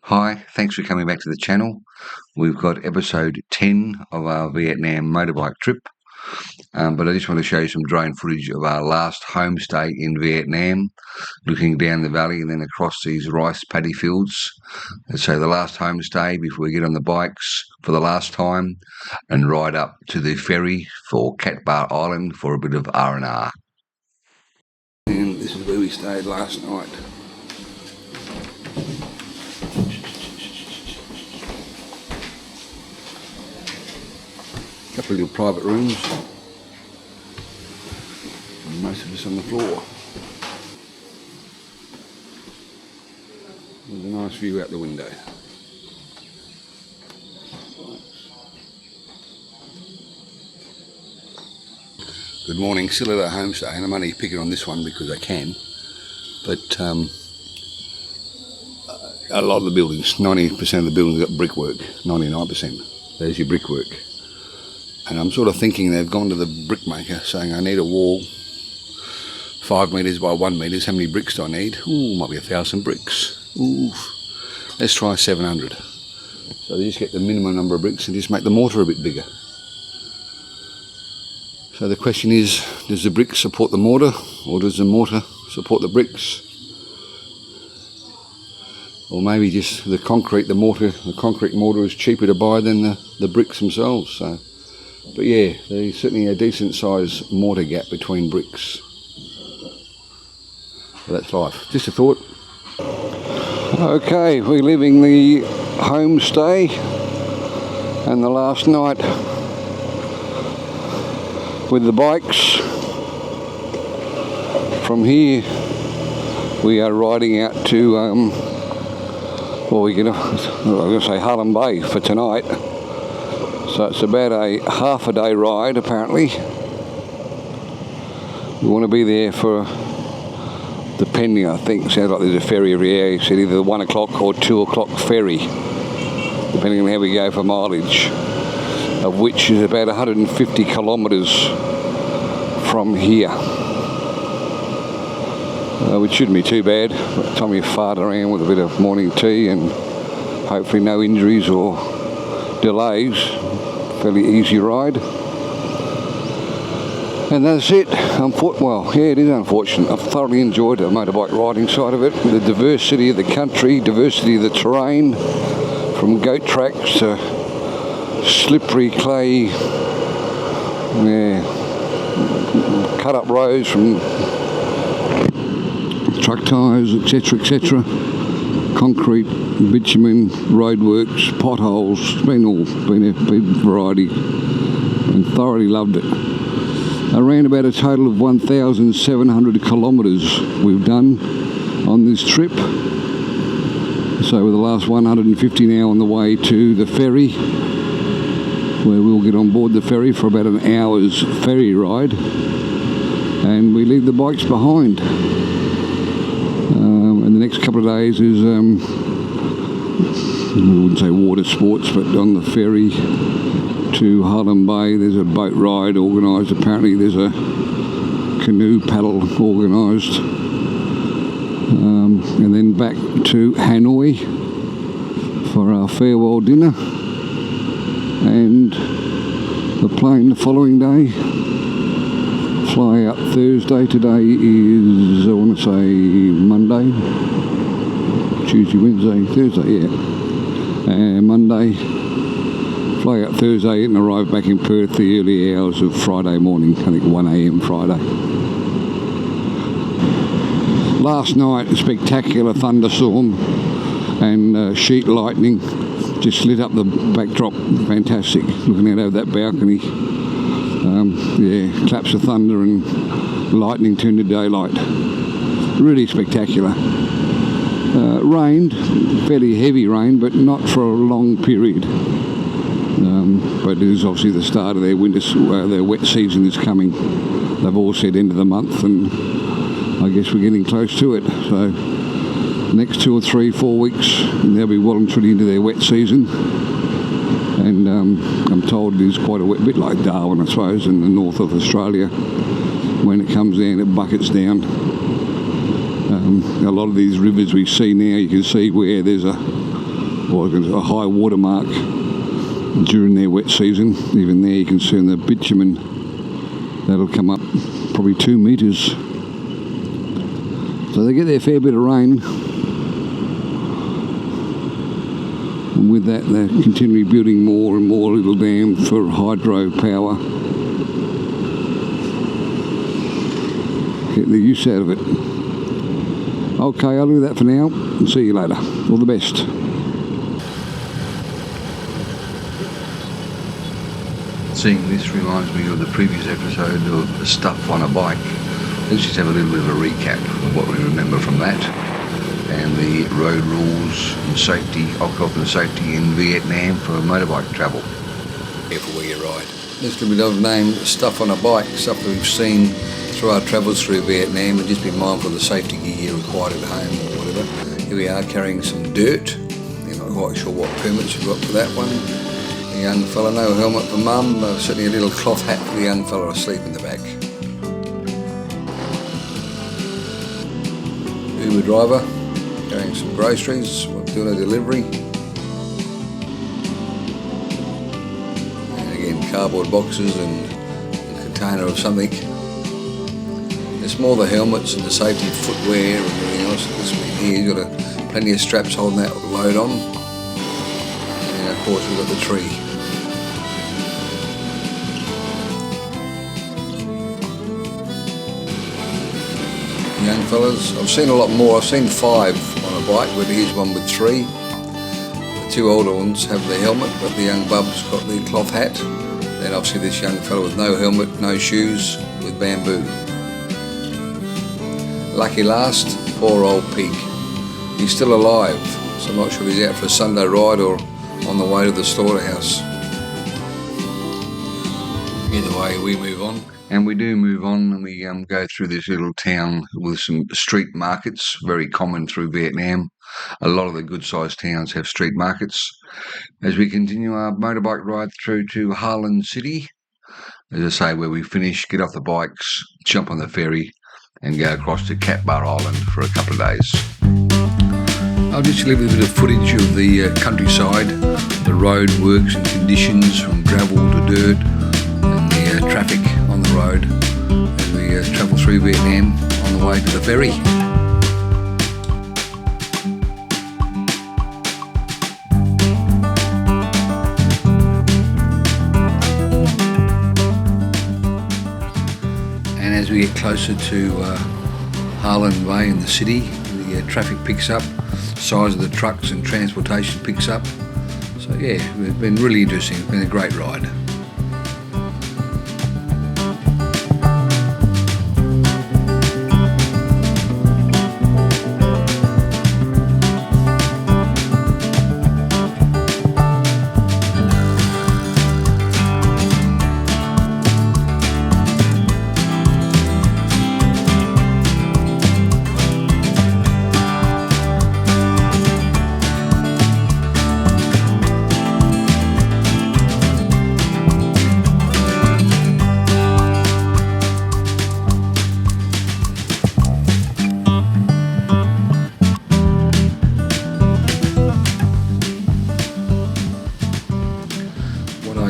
Hi, thanks for coming back to the channel. We've got episode 10 of our Vietnam motorbike trip, but I just want to show you some drone footage of our last homestay in Vietnam, looking down the valley and then across these rice paddy fields. And so the last homestay before we get on the bikes for the last time and ride up to the ferry for Cat Bar Island for a bit of R&R. And this is where we stayed last night. Couple of little private rooms, and most of us on the floor. There's a nice view out the window. Good morning, still at our homestay, and I'm only picking on this one because I can, but a lot of the buildings, 90% of the buildings got brickwork, 99%, there's your brickwork. And I'm sort of thinking they've gone to the brickmaker saying, I need a wall 5 metres by 1 metre, how many bricks do I need? Ooh, might be 1,000 bricks. Ooh, let's try 700. So they just get the minimum number of bricks and just make the mortar a bit bigger. So the question is, does the brick support the mortar, or does the mortar support the bricks? Or maybe just the concrete mortar is cheaper to buy than the bricks themselves. So. But yeah, there's certainly a decent sized mortar gap between bricks. So that's life. Just a thought. Okay, we're leaving the homestay and the last night with the bikes. From here we are riding out to I'm going to say Halong Bay for tonight. So it's about a half a day ride apparently. We want to be there for, depending, I think, sounds like there's a ferry every hour. He said either the 1 o'clock or 2 o'clock ferry, depending on how we go for mileage, of which is about 150 kilometres from here. Which shouldn't be too bad. By the time you fart around with a bit of morning tea and hopefully no injuries or delays. Fairly easy ride. And that's it. Well, yeah, it is unfortunate. I've thoroughly enjoyed the motorbike riding side of it. The diversity of the country, diversity of the terrain, from goat tracks to slippery clay, cut up roads from truck tyres, etc., etc. Concrete, bitumen, roadworks, potholes. It's been a variety, and thoroughly loved it. Around about a total of 1,700 kilometres we've done on this trip. So with the last 150 now on the way to the ferry, where we'll get on board the ferry for about an hour's ferry ride, and we leave the bikes behind. And the next couple of days is, I wouldn't say water sports, but on the ferry to Halong Bay there's a boat ride organised. Apparently there's a canoe paddle organised. And then back to Hanoi for our farewell dinner. And the plane the following day. Fly out Thursday. Today is, I want to say, Monday, Tuesday, Wednesday, Thursday, yeah. And Monday, fly out Thursday and arrive back in Perth the early hours of Friday morning, I think 1 AM Friday. Last night, a spectacular thunderstorm and sheet lightning just lit up the backdrop. Fantastic, looking out over that balcony. Claps of thunder and lightning turned to daylight. Really spectacular. Rained, fairly heavy rain, but not for a long period. But it is obviously the start of their their wet season is coming. They've all said end of the month, and I guess we're getting close to it. So next 2 or 3, 4 weeks, and they'll be well and truly into their wet season. And I'm told it is quite a wet bit like Darwin, I suppose, in the north of Australia. When it comes down, it buckets down. A lot of these rivers we see now, you can see where there's a a high water mark during their wet season. Even there you can see on the bitumen that'll come up probably 2 metres. So they get their fair bit of rain, and with that they're continually building more and more little dams for hydro power. Get the use out of it. Okay, I'll do that for now and see you later. All the best. Seeing this reminds me of the previous episode of Stuff on a Bike. Let's just have a little bit of a recap of what we remember from that and the road rules and safety, occupational safety in Vietnam for motorbike travel. Careful where you ride. This little bit of name, Stuff on a Bike, stuff that we've seen through our travels through Vietnam, and just be mindful of the safety gear required at home or whatever. Here we are carrying some dirt. You're not quite sure what permits you've got for that one. The young fella, no helmet for mum, certainly a little cloth hat for the young fella asleep in the back. Uber driver, carrying some groceries, doing a delivery. And again, cardboard boxes and a container of something. It's more the helmets and the safety footwear and everything else. This bit here, you've got plenty of straps holding that load on. And of course we've got the tree. Young fellas, I've seen a lot more. I've seen 5 on a bike, but here's one with 3. The 2 older ones have the helmet, but the young bub's got the cloth hat. Then obviously this young fella with no helmet, no shoes, with bamboo. Lucky last, poor old pig. He's still alive, so I'm not sure if he's out for a Sunday ride or on the way to the slaughterhouse. Either way, we move on. And we do move on, and we go through this little town with some street markets, very common through Vietnam. A lot of the good-sized towns have street markets. As we continue our motorbike ride through to Halong City, as I say, where we finish, get off the bikes, jump on the ferry, and go across to Cat Bar Island for a couple of days. I'll just leave a bit of footage of the countryside, the road works and conditions from gravel to dirt, and the traffic on the road as we travel through Vietnam on the way to the ferry. And as we get closer to Halong Bay in the city, the traffic picks up, size of the trucks and transportation picks up. So yeah, it's been really interesting. It's been a great ride.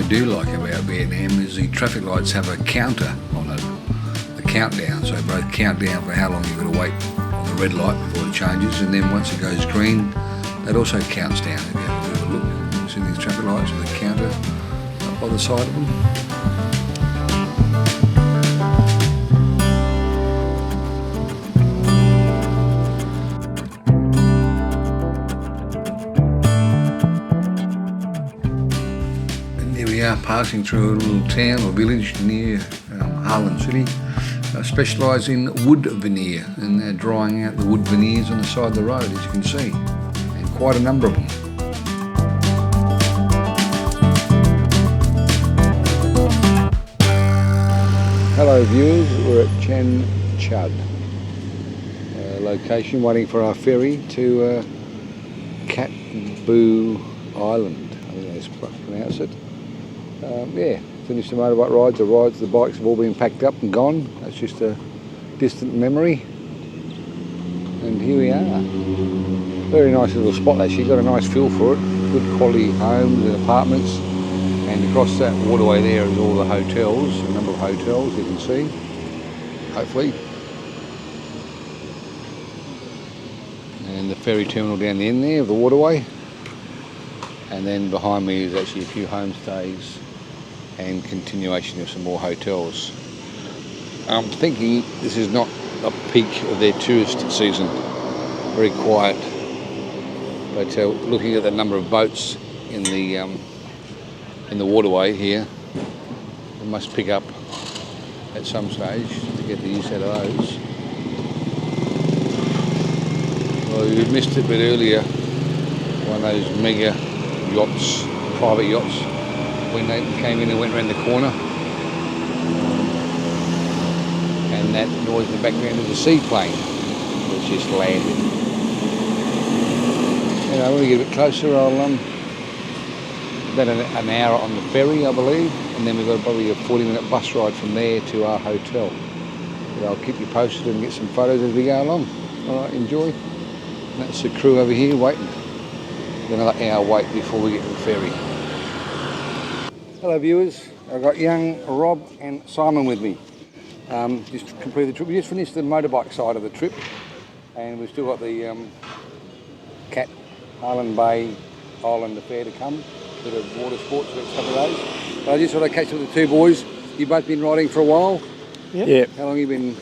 Do like about Vietnam is the traffic lights have a counter on it, a countdown, so both count down for how long you've got to wait on the red light before it changes, and then once it goes green, that also counts down. If you have a bit of a look, you see these traffic lights with a counter up by the side of them. We are passing through a little town or village near Halong City, specialised in wood veneer, and they're drying out the wood veneers on the side of the road, as you can see, and quite a number of them. Hello viewers, we're at Chan Chud location, waiting for our ferry to Cat Boo Island, I think that's how you pronounce it. Yeah, finished the motorbike rides, the bikes have all been packed up and gone. That's just a distant memory. And here we are. Very nice little spot actually, got a nice feel for it. Good quality homes and apartments. And across that waterway there is all the hotels, a number of hotels you can see, hopefully. And the ferry terminal down the end there of the waterway. And then behind me is actually a few homestays and continuation of some more hotels. I'm thinking this is not a peak of their tourist season, very quiet. But looking at the number of boats in the waterway here, it must pick up at some stage to get the use out of those. Well, you missed it a bit earlier, one of those mega yachts, private yachts, when they came in and went around the corner. And that noise in the background is a seaplane which just landed. You know, when we get a bit closer, I'll about an hour on the ferry, I believe, and then we've got probably a 40-minute bus ride from there to our hotel. But I'll keep you posted and get some photos as we go along. All right, enjoy. And that's the crew over here waiting. Another hour wait before we get to the ferry. Hello viewers, I've got young Rob and Simon with me. Just completed the trip. We just finished the motorbike side of the trip, and we've still got the Halong Bay Island affair to come. A bit of water sports for the next couple of days. But I just thought I'd catch up with the two boys. You've both been riding for a while? Yep. How long have you been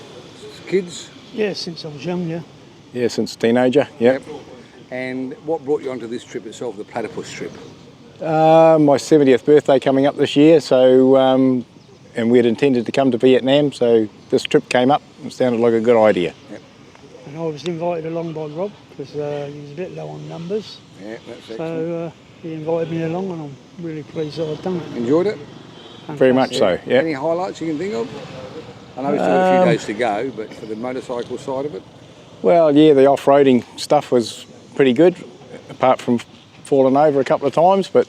kids? Yeah, since I was young, yeah. Yeah, since a teenager, yep. And what brought you onto this trip itself, the platypus trip? My 70th birthday coming up this year, so and we had intended to come to Vietnam, so this trip came up and sounded like a good idea. Yep. And I was invited along by Rob because he was a bit low on numbers. Yeah, that's excellent. So he invited me along, and I'm really pleased that I've done it. Enjoyed it? Fantastic. Very much so, yeah. Any highlights you can think of? I know we still got a few days to go, but for the motorcycle side of it? Well, yeah, the off-roading stuff was pretty good, apart from falling over a couple of times, but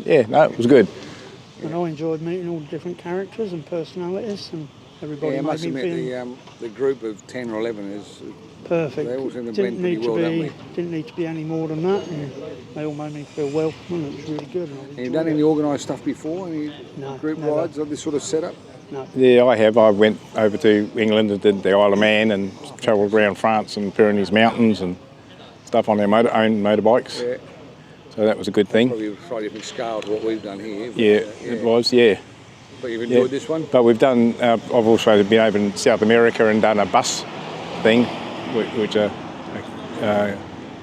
yeah, no, it was good. And I enjoyed meeting all the different characters and personalities, and everybody Yeah, I made must me feel admit the group of 10 or 11 is perfect. They all seem to blend pretty well, don't they? Didn't need to be any more than that, and they all made me feel welcome, and it was really good. And Have you done any organised stuff before? Any group never. rides of this sort of setup? No. Yeah, I have. I went over to England and did the Isle of Man and travelled around France and Pyrenees Mountains and stuff on their own motorbikes. Yeah. So that was a good thing. Probably a slightly different scale to what we've done here. But, Yeah, it was, yeah. But you've enjoyed this one? But we've done, I've also been over in South America and done a bus thing, which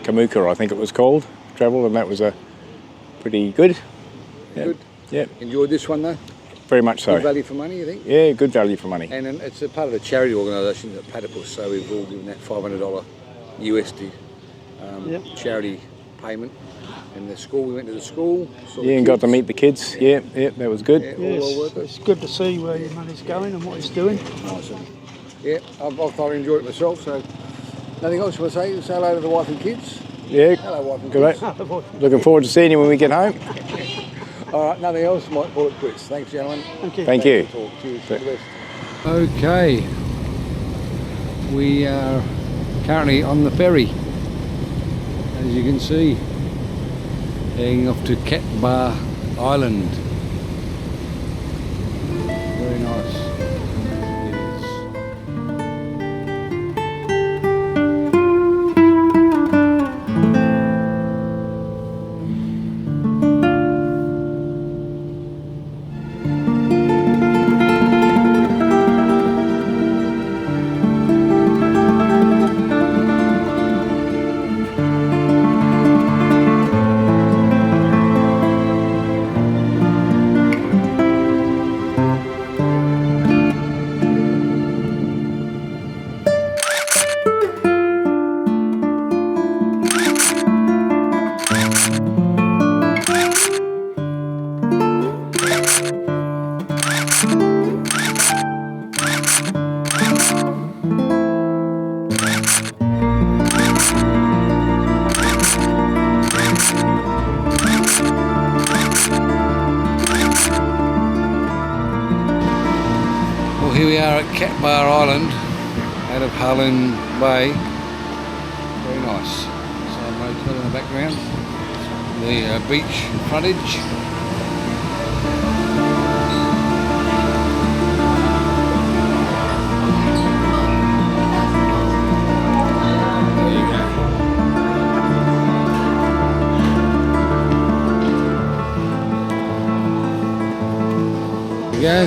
Kamuka, I think it was called, travel, and that was pretty good. Yeah. Good. Yeah, Enjoyed this one though? very much so. Good value for money, you think? Yeah, good value for money. And it's a part of the charity organisation, the Platypus, so we've all given that $500 USD charity payment. And the school, we went to the school. Yeah, and got to meet the kids. Yeah, that was good. Yeah, all Yes, well worth it. it's good to see where your money's going and what it's doing. Awesome. Yeah, I've thoroughly enjoyed it myself, so nothing else you want to say? Say hello to the wife and kids. Yeah, Hello, wife and good. kids. Looking forward to seeing you when we get home. All right, nothing else, might call it quits. Thanks, gentlemen. Thank you. Thank you. Talk. Cheers. All the best. Okay, we are currently on the ferry, as you can see, heading off to Cat Bar Island. Very nice. Here we are at Cat Bar Island out of Halong Bay. Very nice. So background. The beach frontage. Go.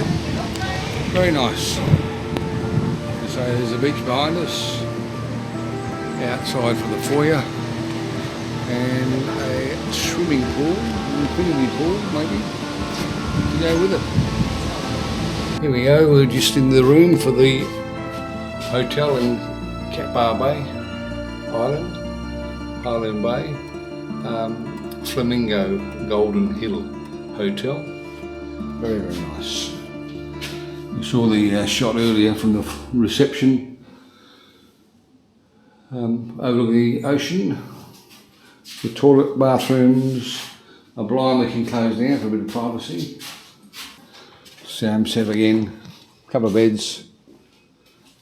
Very nice. So there's a beach behind us, outside for the foyer, and a swimming pool, an infinity pool maybe, to go with it. Here we go, we're just in the room for the hotel in Halong Bay Island, Halong Bay, Flamingo Golden Hill Hotel. Very, very nice. You saw the shot earlier from the reception overlooking the ocean. The toilet, bathrooms, a blind we can close now for a bit of privacy. Sam set again, a couple of beds,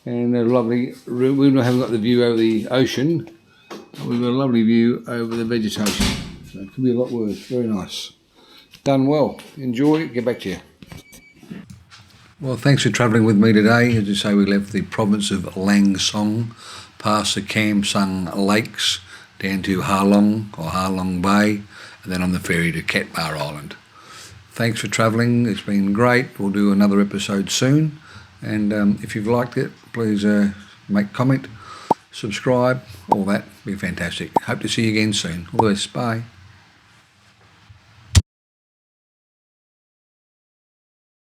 and a lovely room. We haven't got the view over the ocean, but we've got a lovely view over the vegetation. So it could be a lot worse. Very nice. Done well. Enjoy. Get back to you. Well, thanks for travelling with me today. As I say, we left the province of Lang Song, past the Kam Sung Lakes, down to Halong or Halong Bay, and then on the ferry to Cat Bar Island. Thanks for travelling. It's been great. We'll do another episode soon. And if you've liked it, please make a comment, subscribe, all that. Be fantastic. Hope to see you again soon. All the best. Bye.